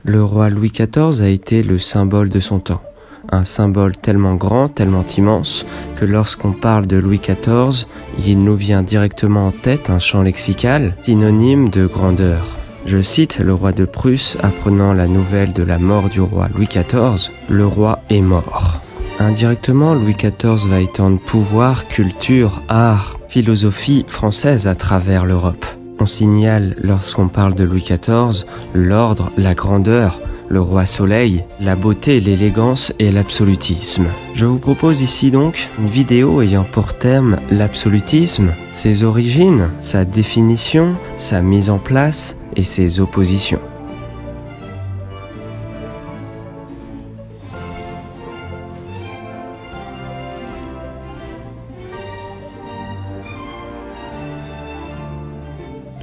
Le roi Louis XIV a été le symbole de son temps. Un symbole tellement grand, tellement immense, que lorsqu'on parle de Louis XIV, il nous vient directement en tête un champ lexical synonyme de grandeur. Je cite le roi de Prusse apprenant la nouvelle de la mort du roi Louis XIV, « Le roi est mort ». Indirectement, Louis XIV va étendre pouvoir, culture, art, philosophie française à travers l'Europe. On signale, lorsqu'on parle de Louis XIV, l'ordre, la grandeur, le roi soleil, la beauté, l'élégance et l'absolutisme. Je vous propose ici donc une vidéo ayant pour thème l'absolutisme, ses origines, sa définition, sa mise en place et ses oppositions.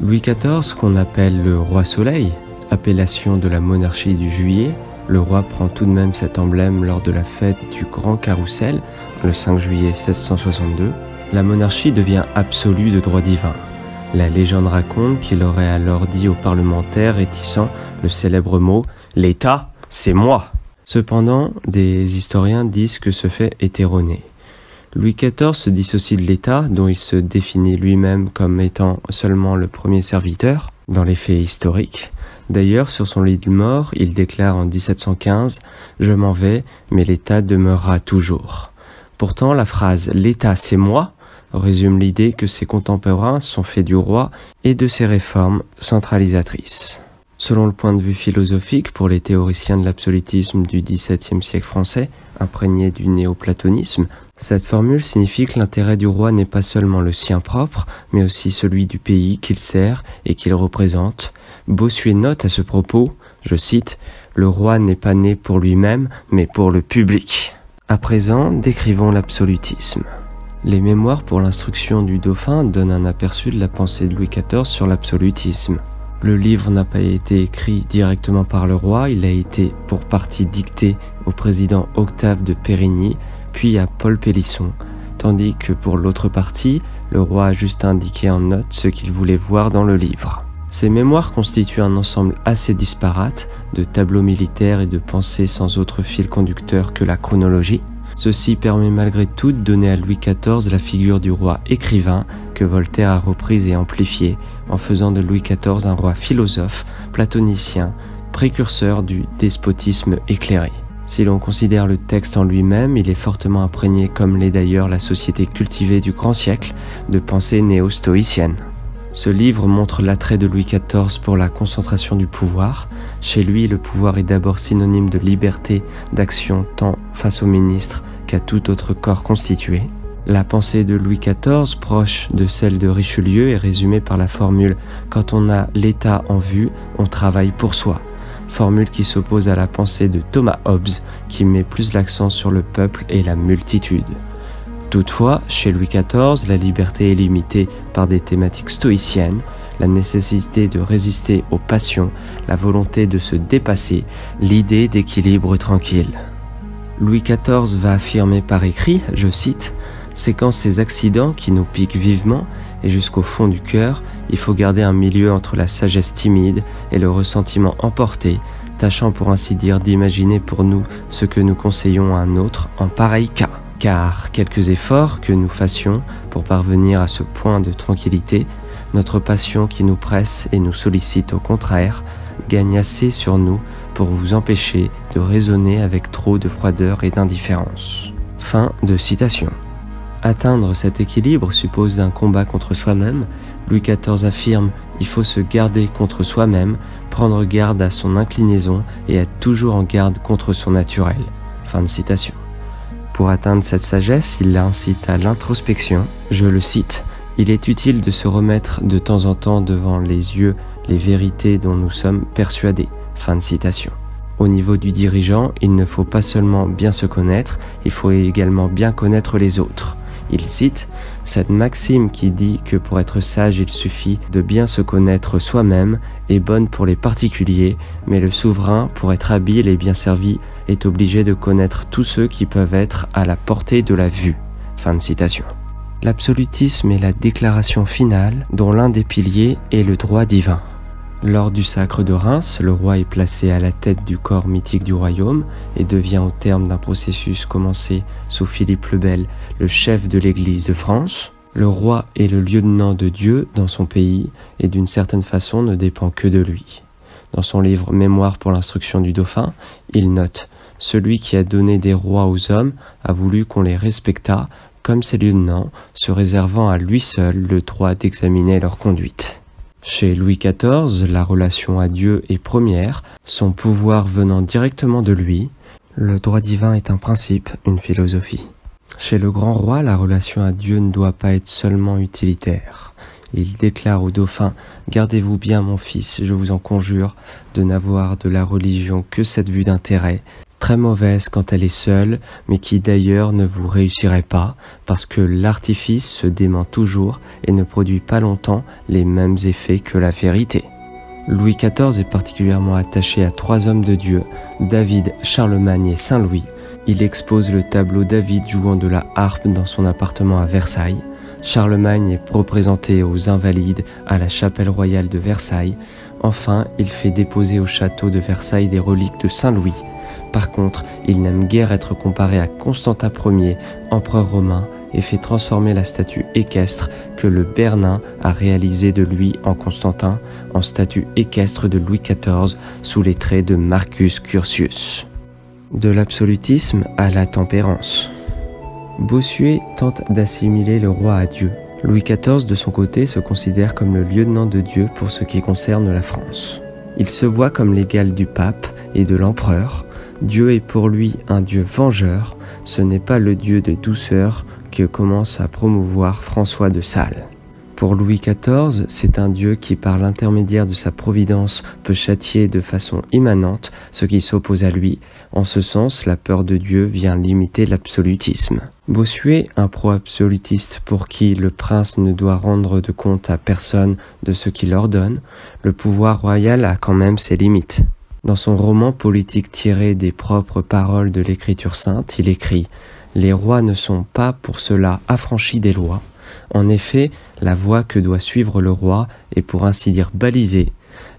Louis XIV, qu'on appelle le roi soleil, appellation de la monarchie du Juillet, le roi prend tout de même cet emblème lors de la fête du Grand Carrousel, le 5 juillet 1662. La monarchie devient absolue de droit divin. La légende raconte qu'il aurait alors dit aux parlementaires réticents le célèbre mot « L'État, c'est moi ». Cependant, des historiens disent que ce fait est erroné. Louis XIV se dissocie de l'État, dont il se définit lui-même comme étant seulement le premier serviteur, dans les faits historiques. D'ailleurs, sur son lit de mort, il déclare en 1715 « Je m'en vais, mais l'État demeurera toujours ». Pourtant, la phrase « L'État, c'est moi » résume l'idée que ses contemporains sont faits du roi et de ses réformes centralisatrices. Selon le point de vue philosophique, pour les théoriciens de l'absolutisme du XVIIe siècle français, imprégné du néoplatonisme, cette formule signifie que l'intérêt du roi n'est pas seulement le sien propre, mais aussi celui du pays qu'il sert et qu'il représente. Bossuet note à ce propos, je cite, « Le roi n'est pas né pour lui-même, mais pour le public ». À présent, décrivons l'absolutisme. Les mémoires pour l'instruction du dauphin donnent un aperçu de la pensée de Louis XIV sur l'absolutisme. Le livre n'a pas été écrit directement par le roi, il a été pour partie dicté au président Octave de Périgny, puis à Paul Pélisson, tandis que pour l'autre partie, le roi a juste indiqué en note ce qu'il voulait voir dans le livre. Ces mémoires constituent un ensemble assez disparate de tableaux militaires et de pensées sans autre fil conducteur que la chronologie. Ceci permet malgré tout de donner à Louis XIV la figure du roi écrivain que Voltaire a reprise et amplifiée en faisant de Louis XIV un roi philosophe, platonicien, précurseur du despotisme éclairé. Si l'on considère le texte en lui-même, il est fortement imprégné, comme l'est d'ailleurs la société cultivée du grand siècle, de pensée néo-stoïcienne. Ce livre montre l'attrait de Louis XIV pour la concentration du pouvoir. Chez lui, le pouvoir est d'abord synonyme de liberté d'action tant face au ministre qu'à tout autre corps constitué. La pensée de Louis XIV, proche de celle de Richelieu, est résumée par la formule « Quand on a l'État en vue, on travaille pour soi ». Formule qui s'oppose à la pensée de Thomas Hobbes, qui met plus l'accent sur le peuple et la multitude. Toutefois, chez Louis XIV, la liberté est limitée par des thématiques stoïciennes, la nécessité de résister aux passions, la volonté de se dépasser, l'idée d'équilibre tranquille. Louis XIV va affirmer par écrit, je cite, « C'est quand ces accidents qui nous piquent vivement et jusqu'au fond du cœur, il faut garder un milieu entre la sagesse timide et le ressentiment emporté, tâchant pour ainsi dire d'imaginer pour nous ce que nous conseillons à un autre en pareil cas. Car quelques efforts que nous fassions pour parvenir à ce point de tranquillité, notre passion qui nous presse et nous sollicite au contraire, gagne assez sur nous pour vous empêcher de raisonner avec trop de froideur et d'indifférence. » Fin de citation. Atteindre cet équilibre suppose un combat contre soi-même. Louis XIV affirme « Il faut se garder contre soi-même, prendre garde à son inclinaison et être toujours en garde contre son naturel. » Fin de citation. Pour atteindre cette sagesse, il incite à l'introspection. Je le cite, « Il est utile de se remettre de temps en temps devant les yeux les vérités dont nous sommes persuadés. » Fin de citation. Au niveau du dirigeant, il ne faut pas seulement bien se connaître, il faut également bien connaître les autres. Il cite « Cette maxime qui dit que pour être sage il suffit de bien se connaître soi-même est bonne pour les particuliers, mais le souverain, pour être habile et bien servi, est obligé de connaître tous ceux qui peuvent être à la portée de la vue. » Fin de citation. L'absolutisme est la déclaration finale dont l'un des piliers est le droit divin. Lors du sacre de Reims, le roi est placé à la tête du corps mythique du royaume et devient au terme d'un processus commencé sous Philippe le Bel, le chef de l'Église de France. Le roi est le lieutenant de Dieu dans son pays et d'une certaine façon ne dépend que de lui. Dans son livre Mémoire pour l'instruction du dauphin, il note « Celui qui a donné des rois aux hommes a voulu qu'on les respectât comme ses lieutenants, se réservant à lui seul le droit d'examiner leur conduite. » Chez Louis XIV, la relation à Dieu est première, son pouvoir venant directement de lui. Le droit divin est un principe, une philosophie. Chez le grand roi, la relation à Dieu ne doit pas être seulement utilitaire. Il déclare au dauphin « Gardez-vous bien, mon fils, je vous en conjure, de n'avoir de la religion que cette vue d'intérêt, très mauvaise quand elle est seule, mais qui d'ailleurs ne vous réussirait pas, parce que l'artifice se dément toujours et ne produit pas longtemps les mêmes effets que la vérité. » Louis XIV est particulièrement attaché à 3 hommes de Dieu, David, Charlemagne et Saint Louis. Il expose le tableau David jouant de la harpe dans son appartement à Versailles. Charlemagne est représenté aux Invalides à la chapelle royale de Versailles. Enfin, il fait déposer au château de Versailles des reliques de Saint Louis. Par contre, il n'aime guère être comparé à Constantin Ier, empereur romain, et fait transformer la statue équestre que le Bernin a réalisée de lui en Constantin en statue équestre de Louis XIV sous les traits de Marcus Curtius. De l'absolutisme à la tempérance. Bossuet tente d'assimiler le roi à Dieu. Louis XIV, de son côté, se considère comme le lieutenant de Dieu pour ce qui concerne la France. Il se voit comme l'égal du pape et de l'empereur. Dieu est pour lui un Dieu vengeur, ce n'est pas le Dieu de douceur que commence à promouvoir François de Sales. Pour Louis XIV, c'est un Dieu qui, par l'intermédiaire de sa providence, peut châtier de façon immanente ce qui s'oppose à lui. En ce sens, la peur de Dieu vient limiter l'absolutisme. Bossuet, un pro-absolutiste pour qui le prince ne doit rendre de compte à personne de ce qu'il ordonne, le pouvoir royal a quand même ses limites. Dans son roman politique tiré des propres paroles de l'Écriture sainte, il écrit « Les rois ne sont pas pour cela affranchis des lois. En effet, la voie que doit suivre le roi est pour ainsi dire balisée.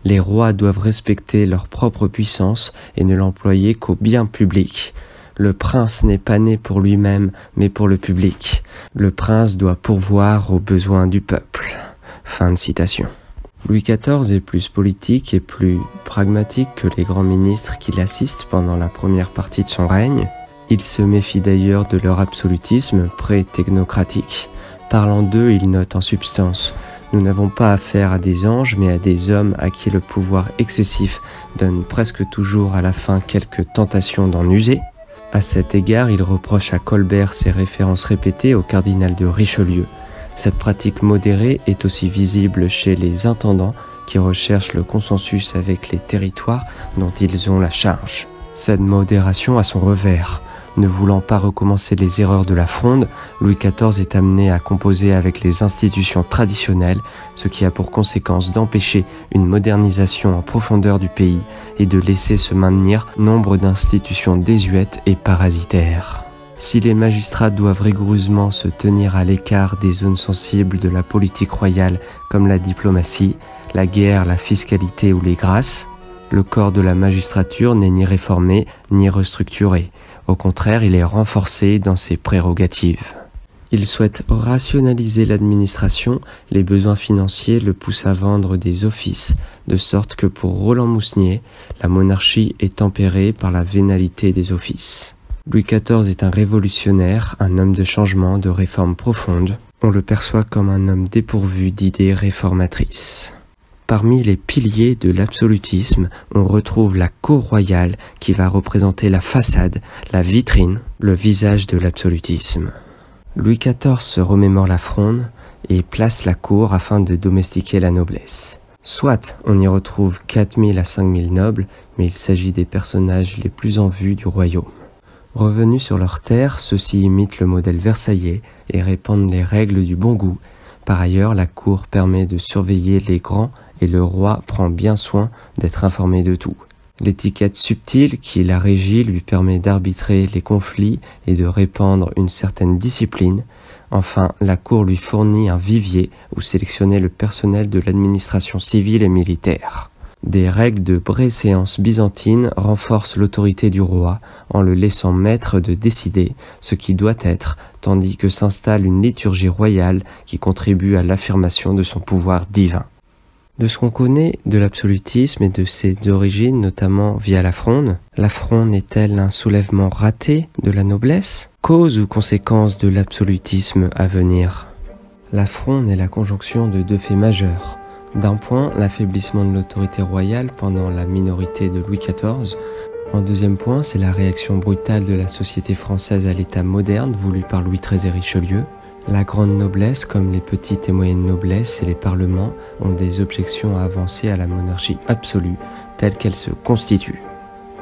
Les rois doivent respecter leur propre puissance et ne l'employer qu'au bien public. Le prince n'est pas né pour lui-même, mais pour le public. Le prince doit pourvoir aux besoins du peuple. » Fin de citation. Louis XIV est plus politique et plus pragmatique que les grands ministres qui l'assistent pendant la première partie de son règne. Il se méfie d'ailleurs de leur absolutisme pré-technocratique. Parlant d'eux, il note en substance « Nous n'avons pas affaire à des anges, mais à des hommes à qui le pouvoir excessif donne presque toujours à la fin quelques tentations d'en user. » À cet égard, il reproche à Colbert ses références répétées au cardinal de Richelieu. Cette pratique modérée est aussi visible chez les intendants qui recherchent le consensus avec les territoires dont ils ont la charge. Cette modération a son revers. Ne voulant pas recommencer les erreurs de la Fronde, Louis XIV est amené à composer avec les institutions traditionnelles, ce qui a pour conséquence d'empêcher une modernisation en profondeur du pays et de laisser se maintenir nombre d'institutions désuètes et parasitaires. Si les magistrats doivent rigoureusement se tenir à l'écart des zones sensibles de la politique royale comme la diplomatie, la guerre, la fiscalité ou les grâces, le corps de la magistrature n'est ni réformé ni restructuré. Au contraire, il est renforcé dans ses prérogatives. Il souhaite rationaliser l'administration, les besoins financiers le poussent à vendre des offices, de sorte que pour Roland Mousnier, la monarchie est tempérée par la vénalité des offices. Louis XIV est un révolutionnaire, un homme de changement, de réformes profondes. On le perçoit comme un homme dépourvu d'idées réformatrices. Parmi les piliers de l'absolutisme, on retrouve la cour royale qui va représenter la façade, la vitrine, le visage de l'absolutisme. Louis XIV se remémore la Fronde et place la cour afin de domestiquer la noblesse. Soit on y retrouve 4000 à 5000 nobles, mais il s'agit des personnages les plus en vue du royaume. Revenus sur leurs terres, ceux-ci imitent le modèle versaillais et répandent les règles du bon goût. Par ailleurs, la cour permet de surveiller les grands et le roi prend bien soin d'être informé de tout. L'étiquette subtile qui la régit lui permet d'arbitrer les conflits et de répandre une certaine discipline. Enfin, la cour lui fournit un vivier où sélectionner le personnel de l'administration civile et militaire. Des règles de préséance byzantine renforcent l'autorité du roi en le laissant maître de décider ce qui doit être, tandis que s'installe une liturgie royale qui contribue à l'affirmation de son pouvoir divin. De ce qu'on connaît de l'absolutisme et de ses origines, notamment via la Fronde est-elle un soulèvement raté de la noblesse? Cause ou conséquence de l'absolutisme à venir? La Fronde est la conjonction de deux faits majeurs. D'un point, l'affaiblissement de l'autorité royale pendant la minorité de Louis XIV. En deuxième point, c'est la réaction brutale de la société française à l'État moderne voulu par Louis XIII et Richelieu. La grande noblesse, comme les petites et moyennes noblesses et les parlements, ont des objections à avancer à la monarchie absolue, telle qu'elle se constitue.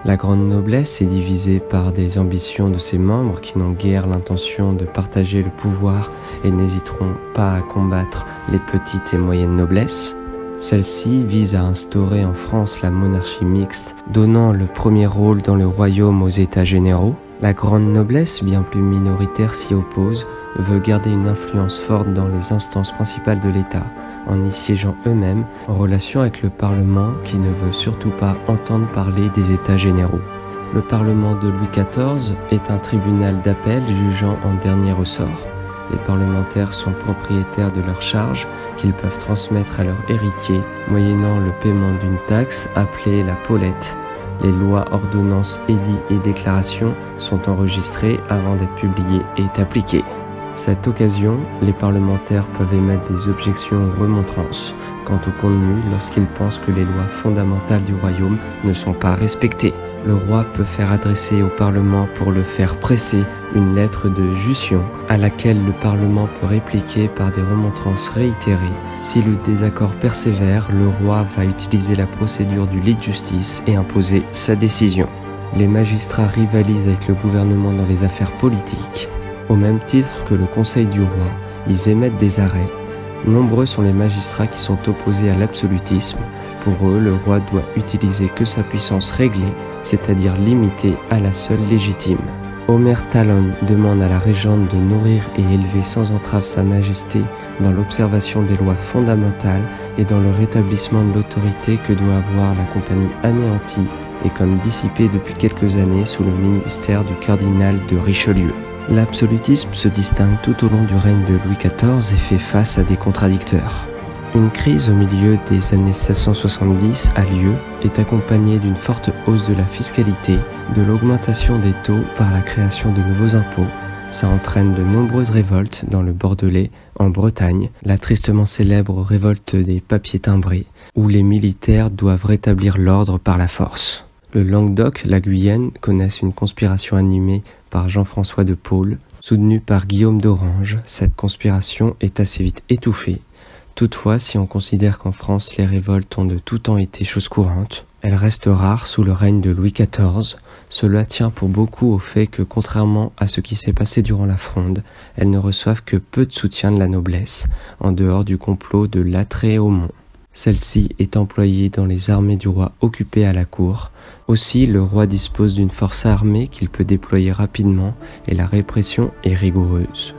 La grande noblesse est divisée par des ambitions de ses membres qui n'ont guère l'intention de partager le pouvoir et n'hésiteront pas à combattre les petites et moyennes noblesses. Celle-ci vise à instaurer en France la monarchie mixte, donnant le premier rôle dans le royaume aux États généraux. La grande noblesse, bien plus minoritaire, s'y oppose, veut garder une influence forte dans les instances principales de l'État, en y siégeant eux-mêmes en relation avec le Parlement qui ne veut surtout pas entendre parler des États généraux. Le Parlement de Louis XIV est un tribunal d'appel jugeant en dernier ressort. Les parlementaires sont propriétaires de leurs charges qu'ils peuvent transmettre à leurs héritiers, moyennant le paiement d'une taxe appelée la pollette. Les lois, ordonnances, édits et déclarations sont enregistrées avant d'être publiées et appliquées. Cette occasion, les parlementaires peuvent émettre des objections aux remontrances quant au contenu lorsqu'ils pensent que les lois fondamentales du royaume ne sont pas respectées. Le roi peut faire adresser au Parlement pour le faire presser une lettre de justion à laquelle le Parlement peut répliquer par des remontrances réitérées. Si le désaccord persévère, le roi va utiliser la procédure du lit de justice et imposer sa décision. Les magistrats rivalisent avec le gouvernement dans les affaires politiques. Au même titre que le Conseil du roi, ils émettent des arrêts. Nombreux sont les magistrats qui sont opposés à l'absolutisme. Pour eux, le roi doit utiliser que sa puissance réglée, c'est-à-dire limitée à la seule légitime. Omer Talon demande à la régente de nourrir et élever sans entrave sa majesté dans l'observation des lois fondamentales et dans le rétablissement de l'autorité que doit avoir la compagnie anéantie et comme dissipée depuis quelques années sous le ministère du cardinal de Richelieu. L'absolutisme se distingue tout au long du règne de Louis XIV et fait face à des contradicteurs. Une crise au milieu des années 1670 a lieu, est accompagnée d'une forte hausse de la fiscalité, de l'augmentation des taux par la création de nouveaux impôts. Ça entraîne de nombreuses révoltes dans le Bordelais, en Bretagne, la tristement célèbre révolte des papiers timbrés, où les militaires doivent rétablir l'ordre par la force. Le Languedoc, la Guyenne, connaissent une conspiration animée par Jean-François de Paule, soutenue par Guillaume d'Orange. Cette conspiration est assez vite étouffée. Toutefois, si on considère qu'en France les révoltes ont de tout temps été chose courante, elles restent rares sous le règne de Louis XIV. Cela tient pour beaucoup au fait que, contrairement à ce qui s'est passé durant la Fronde, elles ne reçoivent que peu de soutien de la noblesse, en dehors du complot de Latreaumont. Celle-ci est employée dans les armées du roi occupé à la cour. Aussi, le roi dispose d'une force armée qu'il peut déployer rapidement et la répression est rigoureuse.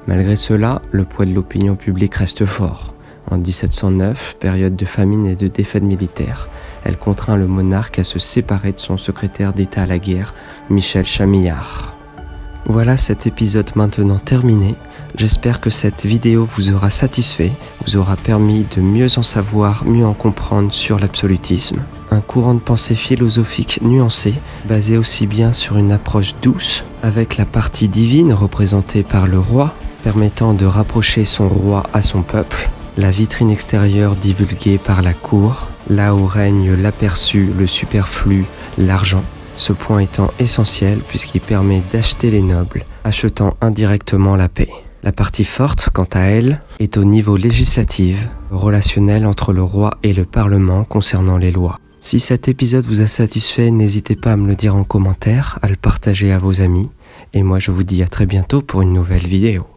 Malgré cela, le poids de l'opinion publique reste fort. En 1709, période de famine et de défaite militaire, elle contraint le monarque à se séparer de son secrétaire d'État à la guerre, Michel Chamillart. Voilà cet épisode maintenant terminé. J'espère que cette vidéo vous aura satisfait, vous aura permis de mieux en savoir, mieux en comprendre sur l'absolutisme. Un courant de pensée philosophique nuancé, basé aussi bien sur une approche douce, avec la partie divine représentée par le roi, permettant de rapprocher son roi à son peuple, la vitrine extérieure divulguée par la cour, là où règne l'aperçu, le superflu, l'argent. Ce point étant essentiel puisqu'il permet d'acheter les nobles, achetant indirectement la paix. La partie forte, quant à elle, est au niveau législatif, relationnel entre le roi et le Parlement concernant les lois. Si cet épisode vous a satisfait, n'hésitez pas à me le dire en commentaire, à le partager à vos amis, et moi je vous dis à très bientôt pour une nouvelle vidéo.